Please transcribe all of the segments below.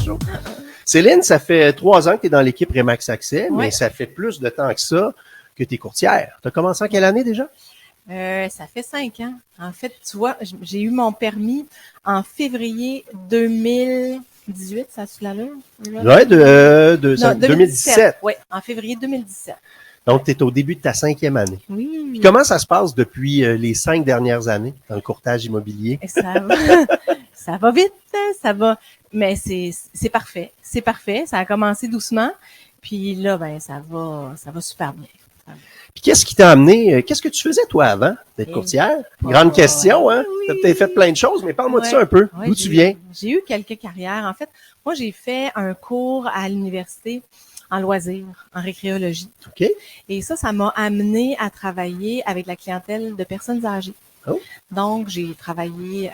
chaud. Céline, ça fait 3 ans que tu es dans l'équipe Remax Accès, Ouais. mais ça fait plus de temps que ça que tu es courtière. Tu as commencé en quelle année déjà? Ça fait 5 ans. En fait, tu vois, j'ai eu mon permis en février 2018, ça a-tu l'allure? Ouais, Non, 2017. Oui, en février 2017. Donc, tu es au début de ta 5e année. Oui. Puis comment ça se passe depuis les 5 dernières années dans le courtage immobilier? Et ça va, ça va vite, hein, ça va. Mais c'est parfait. C'est parfait. Ça a commencé doucement. Puis là, ben, ça va super bien. Puis qu'est-ce qui t'a amené? Qu'est-ce que tu faisais, toi, avant d'être courtière? Grande question, hein? Oui. Tu as peut-être fait plein de choses, mais parle-moi de ça un peu. Ouais, D'où tu viens? J'ai eu quelques carrières. En fait, moi, j'ai fait un cours à l'université en loisirs, en récréologie. OK. Et ça m'a amené à travailler avec la clientèle de personnes âgées. Oh. Donc, j'ai travaillé,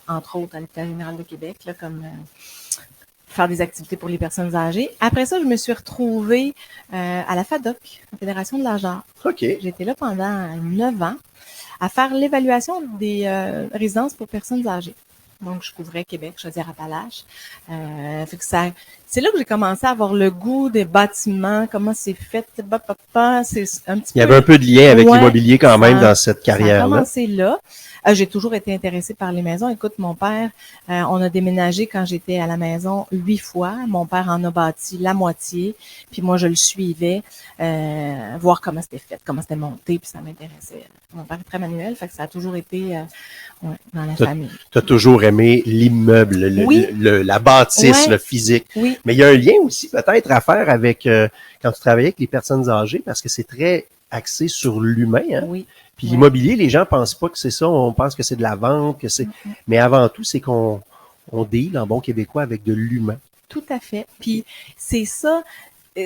entre autres, à l'Hôpital général de Québec, là, comme faire des activités pour les personnes âgées. Après ça, je me suis retrouvée à la FADOC, la Fédération de l'âge d'art. OK. J'étais là pendant 9 ans à faire l'évaluation des résidences pour personnes âgées. Donc, je couvrais Québec, Chaudière-Appalaches. Fait que c'est là que j'ai commencé à avoir le goût des bâtiments, comment c'est fait. C'est un petit peu. Il y avait un peu de lien avec Ouais, l'immobilier quand même dans cette Ça a carrière-là. commencé là. J'ai toujours été intéressée par les maisons. Écoute, mon père, on a déménagé quand j'étais à la maison 8 fois. Mon père en a bâti la moitié. Puis moi, je le suivais, voir comment c'était fait, comment c'était monté, puis ça m'intéressait. Mon père est très manuel, fait que ça a toujours été dans la famille. Tu as toujours aimé l'immeuble, Oui. la bâtisse, Ouais. le physique. Oui. Mais il y a un lien aussi peut-être à faire avec quand tu travaillais avec les personnes âgées, parce que c'est très axé sur l'humain. Hein? Oui. Puis Ouais. l'immobilier, les gens pensent pas que c'est ça. On pense que c'est de la vente, que c'est. Mais avant tout, c'est qu'on deal en bon québécois avec de l'humain. Tout à fait. Puis c'est ça,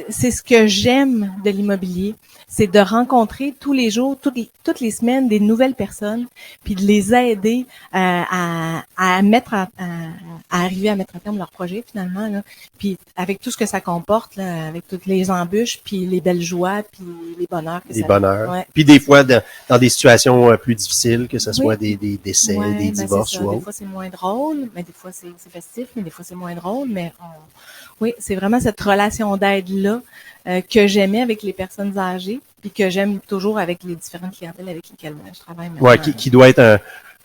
c'est ce que j'aime de l'immobilier, c'est de rencontrer tous les jours, toutes les semaines des nouvelles personnes, puis de les aider à arriver à mettre à terme leur projet finalement là. Puis avec tout ce que ça comporte là, avec toutes les embûches, puis les belles joies, puis les bonheurs que Les ça bonheurs. Ouais. Puis des fois, dans des situations plus difficiles, que ce soit des décès, Ouais, des ben c'est divorces ça. ou Des autre. fois, c'est moins drôle, mais des fois, c'est festif, mais des fois, c'est moins drôle. Mais oui, c'est vraiment cette relation d'aide-là que j'aimais avec les personnes âgées, puis que j'aime toujours avec les différentes clientèles avec lesquelles je travaille maintenant. Ouais, qui doit être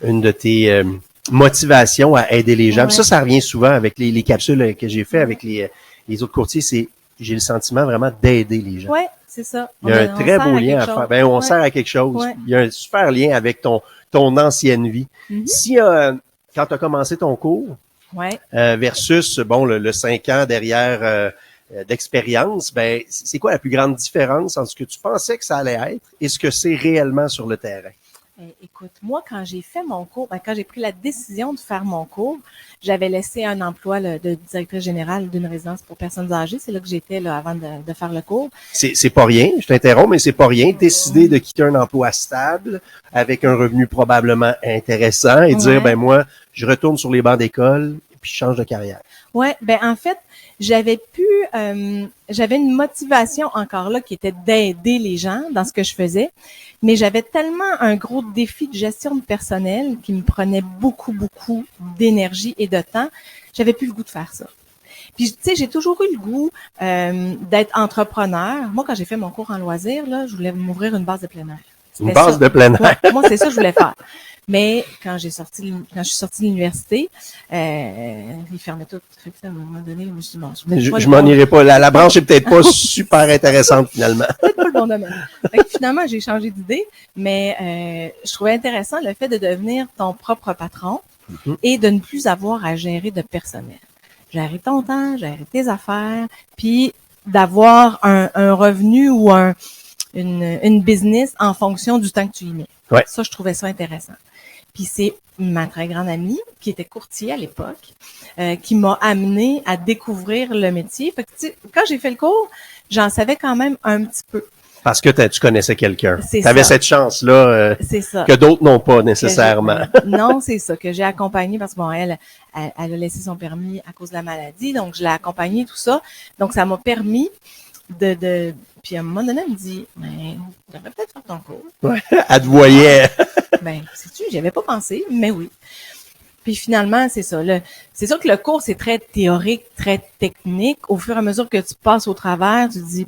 une de tes motivations à aider les gens. Ouais. Puis ça revient souvent avec les capsules que j'ai fait avec les autres courtiers. J'ai le sentiment vraiment d'aider les gens. Ouais, c'est ça. Il y a un très beau lien à faire. Ben, on sert à quelque chose. Ouais. Il y a un super lien avec ton ancienne vie. Mm-hmm. Si, quand tu as commencé ton cours, Ouais. versus, bon, le 5 ans derrière d'expérience, ben, c'est quoi la plus grande différence entre ce que tu pensais que ça allait être et ce que c'est réellement sur le terrain? Écoute, moi, quand j'ai fait mon cours, quand j'ai pris la décision de faire mon cours, j'avais laissé un emploi là, de directrice générale d'une résidence pour personnes âgées. C'est là que j'étais là avant de faire le cours. C'est pas rien, je t'interromps, mais c'est pas rien. Décider de quitter un emploi stable avec un revenu probablement intéressant et dire, ben moi, je retourne sur les bancs d'école et puis je change de carrière. Ouais, ben en fait, j'avais une motivation encore là qui était d'aider les gens dans ce que je faisais, mais j'avais tellement un gros défi de gestion de personnel qui me prenait beaucoup d'énergie et de temps, j'avais plus le goût de faire ça. Puis tu sais, j'ai toujours eu le goût d'être entrepreneur. Moi, quand j'ai fait mon cours en loisirs, là, je voulais m'ouvrir une base de plein air. Une base de plein air. Ouais, moi, c'est ça que je voulais faire. Mais quand je suis sortie de l'université, ils fermaient tout. Fait que ça, à un moment donné, je me suis dit, bon, je m'en irai pas. La branche est peut-être pas super intéressante finalement. Peut-être pas le bon domaine. Fait que finalement, j'ai changé d'idée, mais je trouvais intéressant le fait de devenir ton propre patron et de ne plus avoir à gérer de personnel. Gérer ton temps, gérer tes affaires, puis d'avoir un revenu ou une business en fonction du temps que tu y mets. Ouais. Ça, je trouvais ça intéressant. Puis c'est ma très grande amie, qui était courtier à l'époque, qui m'a amenée à découvrir le métier. Fait que, tu sais, quand j'ai fait le cours, j'en savais quand même un petit peu. Parce que tu connaissais quelqu'un. C'est Tu avais ça. cette chance-là C'est ça. que d'autres n'ont pas nécessairement. Non, c'est ça, que j'ai accompagné parce que bon, elle a laissé son permis à cause de la maladie, donc je l'ai accompagnée, tout ça. Donc, ça m'a permis de puis à un moment donné, elle me dit, ben, tu devrais peut-être faire ton cours. Ouais, elle te voyait. Ben, sais-tu, j'y avais pas pensé, mais oui. Puis finalement, c'est ça. C'est sûr que le cours, c'est très théorique, très technique. Au fur et à mesure que tu passes au travers, tu te dis,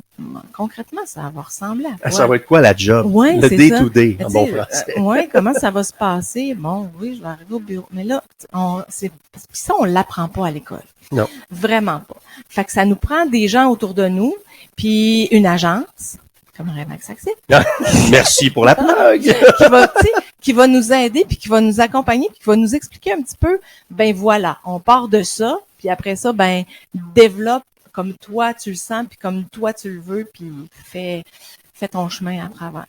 concrètement, ça va ressembler à quoi? Ça va être quoi la job? Ouais, le c'est day-to-day, ça. en bon français. Ouais, comment ça va se passer? Bon, oui, je vais arriver au bureau. Mais là, ça, on l'apprend pas à l'école. Non. Vraiment pas. Fait que ça nous prend des gens autour de nous, puis une agence, comme Remax Accès, Merci pour la plug! qui va nous aider, puis qui va nous accompagner, puis qui va nous expliquer un petit peu, ben voilà, on part de ça, puis après ça, ben développe comme toi tu le sens, puis comme toi tu le veux, puis fais ton chemin à travers.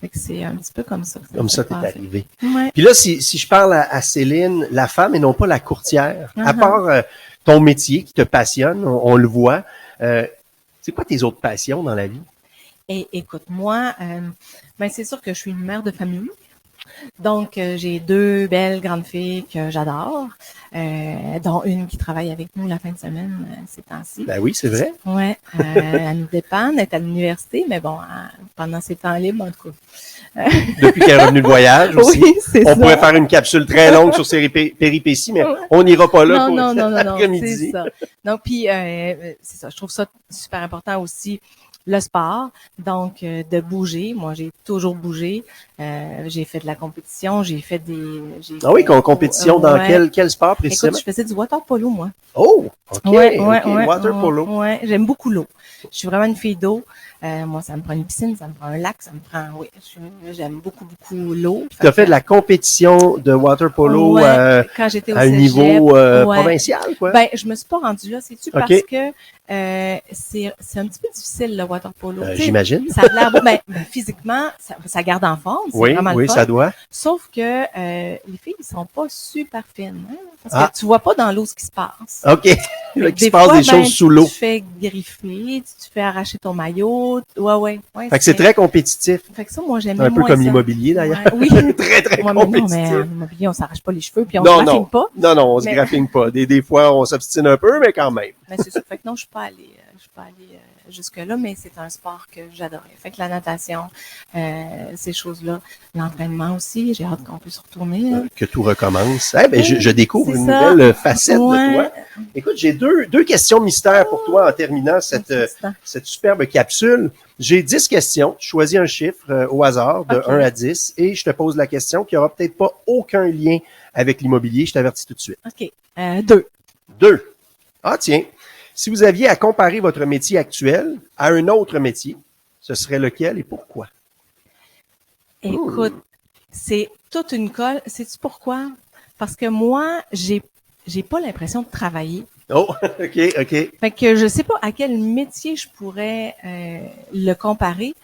Fait que c'est un petit peu comme ça. Comme ça, t'es arrivé. Ouais. Puis là, si je parle à Céline, la femme et non pas la courtière, à part ton métier qui te passionne, on le voit, c'est quoi tes autres passions dans la vie? Et écoute, moi, ben c'est sûr que je suis une mère de famille. Donc, j'ai 2 belles grandes filles que j'adore, dont une qui travaille avec nous la fin de semaine ces temps-ci. Ben oui, c'est vrai. Ouais, elle nous dépanne, elle est à l'université, mais bon, pendant ses temps libres, en tout cas. Depuis qu'elle est revenue de voyage aussi. Oui, c'est ça. On pourrait faire une capsule très longue sur ses péripéties, mais on n'ira pas là pour l'après-midi. C'est ça. Donc, puis, c'est ça, je trouve ça super important aussi. Le sport, donc de bouger. Moi, j'ai toujours bougé. J'ai fait de la compétition, Ah oui, compétition dans quel sport précisément? Écoute, je faisais du water polo, moi. Oh, OK. Ouais, Water polo. Ouais, j'aime beaucoup l'eau. Je suis vraiment une fille d'eau. Moi, ça me prend une piscine, ça me prend un lac, ça me prend, oui, j'aime beaucoup l'eau. Tu as fait de la compétition de water polo quand j'étais au à un cégep, niveau provincial, quoi? Ben, je me suis pas rendue là, c'est-tu, parce que c'est un petit peu difficile, le water polo. J'imagine. Ça a l'air beau, ben, physiquement, ça garde en forme, c'est vraiment le fun. Oui, ça doit. Sauf que les filles, ils sont pas super fines, hein, parce que tu vois pas dans l'eau ce qui se passe. OK. Il se passe des choses sous l'eau. Tu te fais griffer, tu te fais arracher ton maillot. Ouais. Fait que c'est très compétitif. Fait que ça, moi, j'aime un peu comme l'immobilier, d'ailleurs. Oui. très compétitif. Mais l'immobilier, on s'arrache pas les cheveux, puis on se graffine pas. Non, on se graffine pas. Des fois, on s'obstine un peu, mais quand même. Mais c'est ça. Fait que non, je suis pas allée jusque-là, mais c'est un sport que j'adorais. Fait que la natation, ces choses-là, l'entraînement aussi, j'ai hâte qu'on puisse retourner. Que tout recommence. Je découvre une nouvelle facette de toi. Écoute, j'ai deux questions mystères pour toi en terminant cette superbe capsule. J'ai 10 questions. Je choisis un chiffre au hasard de 1 à 10 et je te pose la question qui aura peut-être pas aucun lien avec l'immobilier. Je t'avertis tout de suite. OK. 2. 2. Ah, tiens. Si vous aviez à comparer votre métier actuel à un autre métier, ce serait lequel et pourquoi? Écoute, c'est toute une colle. Sais-tu pourquoi? Parce que moi, j'ai pas l'impression de travailler. Oh, OK. Fait que je sais pas à quel métier je pourrais le comparer.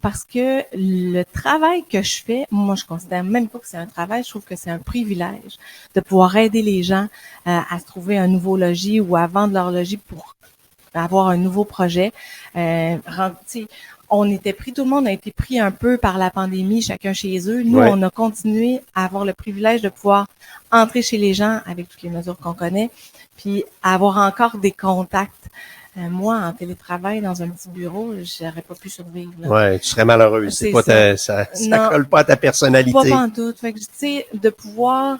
Parce que le travail que je fais, moi, je considère même pas que c'est un travail, je trouve que c'est un privilège de pouvoir aider les gens à se trouver un nouveau logis ou à vendre leur logis pour avoir un nouveau projet. Tout le monde a été pris un peu par la pandémie, chacun chez eux. Nous, on a continué à avoir le privilège de pouvoir entrer chez les gens avec toutes les mesures qu'on connaît, puis avoir encore des contacts. Moi, en télétravail, dans un petit bureau, j'aurais pas pu survivre. Ouais, tu serais malheureuse. C'est pas ça colle pas à ta personnalité. Pas pantoute. Fait que, tu sais, de pouvoir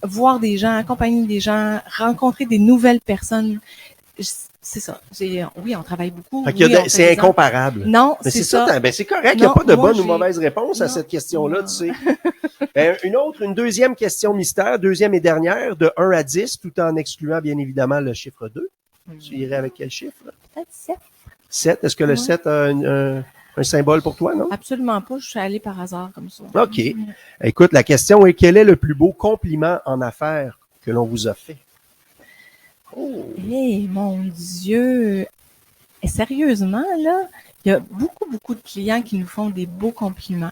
voir des gens, accompagner des gens, rencontrer des nouvelles personnes, c'est ça. Oui, on travaille beaucoup. C'est incomparable. Non, mais c'est ça. Ben, c'est correct. Il n'y a pas de bonne ou mauvaise réponse à cette question-là, tu sais. Une deuxième question mystère, deuxième et dernière, de 1 à 10, tout en excluant, bien évidemment, le chiffre 2. Tu irais avec quel chiffre? Peut-être 7. 7. Est-ce que le 7 a un symbole pour toi, non? Absolument pas. Je suis allée par hasard comme ça. OK. Écoute, la question est, quel est le plus beau compliment en affaires que l'on vous a fait? Oh! Hey, mon Dieu! Et sérieusement, là, il y a beaucoup de clients qui nous font des beaux compliments.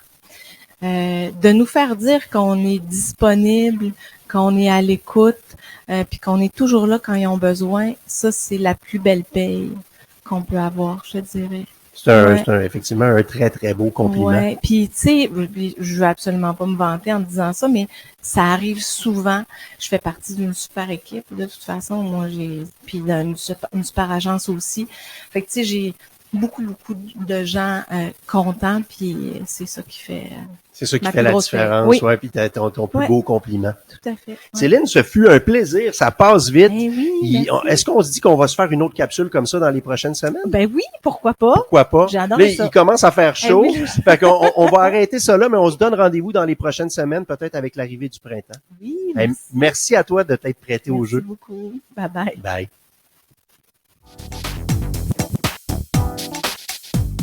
De nous faire dire qu'on est disponible, qu'on est à l'écoute, puis qu'on est toujours là quand ils ont besoin, ça, c'est la plus belle paye qu'on peut avoir, je dirais. C'est effectivement un très, très beau compliment. Ouais, puis tu sais, je veux absolument pas me vanter en disant ça, mais ça arrive souvent. Je fais partie d'une super équipe, de toute façon, moi, puis d'une super agence aussi. Fait que tu sais, beaucoup de gens contents, puis c'est ça qui fait... C'est ça qui fait la différence, oui. ouais, puis ton plus beau compliment. Tout à fait. Ouais. Céline, ce fut un plaisir, ça passe vite. Oui, est-ce qu'on se dit qu'on va se faire une autre capsule comme ça dans les prochaines semaines? Ben oui, pourquoi pas? Pourquoi pas? J'adore ça. Il commence à faire chaud, oui. fait qu'on on va arrêter ça là, mais on se donne rendez-vous dans les prochaines semaines, peut-être avec l'arrivée du printemps. Oui, merci à toi de t'être prêté au jeu. Merci beaucoup. Bye bye. Bye.